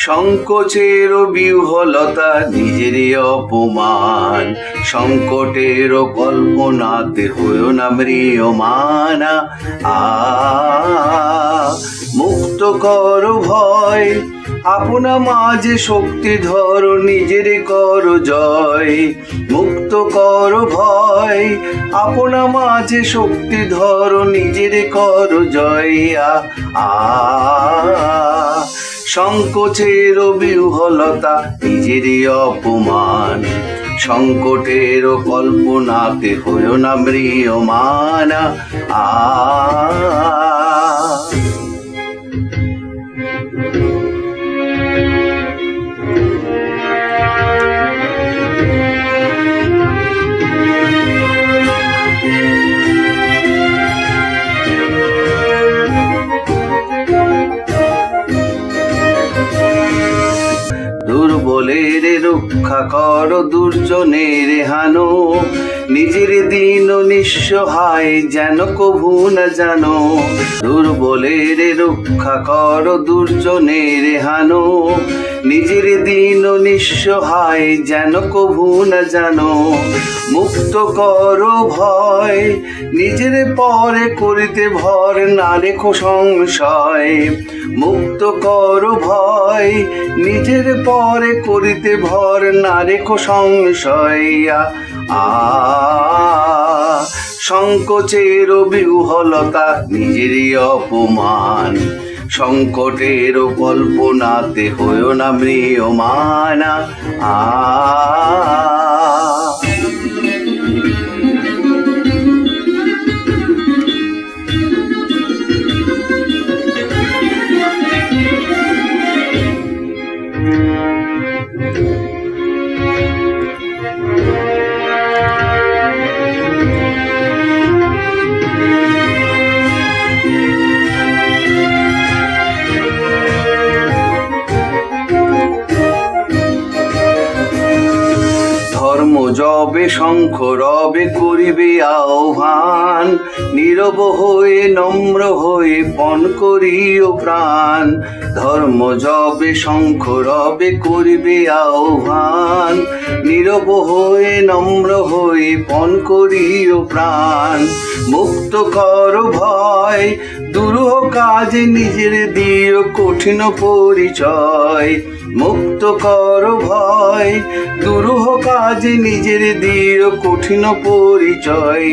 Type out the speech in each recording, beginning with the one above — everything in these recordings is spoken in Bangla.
সংকোচের বিহ্বলতা নিজেরই অপমান, সংকটের কল্পনাতে হয়েও না ম্রিয়মান। মুক্ত কর ভয়, আপনা মাঝে শক্তি ধর, নিজের কর জয়। মুক্ত কর ভয়, আপনা মাঝে শক্তি ধর, নিজের কর জয়। সংকোচের বিহ্বলতা নিজেরই অপমান, সংকটের কল্পনাতে হয়েও না ম্রিয়মান। দুর্বলের রক্ষা কর, দুর্জনের হানো, নিজের দিন নিঃসহায় যেন কভু না জানো। দুর্বলের রক্ষা কর, দুর্জনের হানো, নিজের দিন নিঃসহায় যেন কভু না জানো। মুক্ত কর ভয়, নিজের পরে করিতে ভর, না রেখো সংশয়। মুক্ত কর ভয়, নিজের পরে করিতে ভর, না রেখো সংশয়। সংকোচের বিহ্বলতা নিজেরই অপমান, সংকটের কল্পনাতে হয়েও না ম্রিয়মান। ধর্ম যবে শঙ্খ রবে করিবে আহ্বান, নীরব হয়ে নম্র হয়ে পণ করিও প্রাণ। ধর্ম যবে শঙ্খ রবে করিবে আহ্বান, নীরব হয়ে নম্র হয়ে পণ করিও প্রাণ। মুক্ত কর ভয়, দুরূহ কাজে নিজের দিও কঠিন পরিচয়। মুক্ত কর ভয়, দুরূহ কাজে নিজের দিও কঠিন পরিচয়।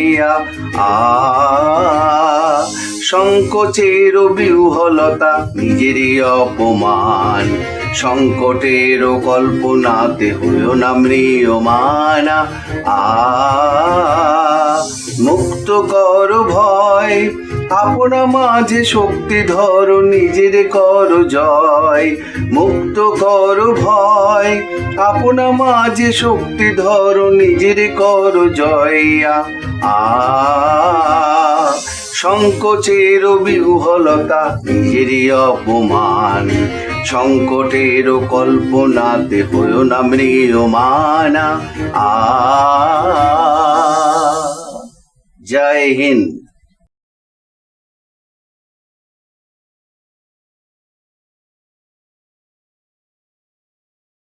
সংকোচের বিহ্বলতা নিজেরই অপমান, সংকটের কল্পনাতে হয়েও না ম্রিয়মান। মুক্ত কর ভয়, আপনা মাঝে শক্তি ধর, নিজের কর জয়। মুক্ত কর ভয়, আপনা মাঝে শক্তি ধর, নিজের কর জয়। সংকোচের বিহ্বলতা নিজেরই অপমান, সংকটের কল্পনাতে হয়েও না ম্রিয়মান। জয় হিন্দ।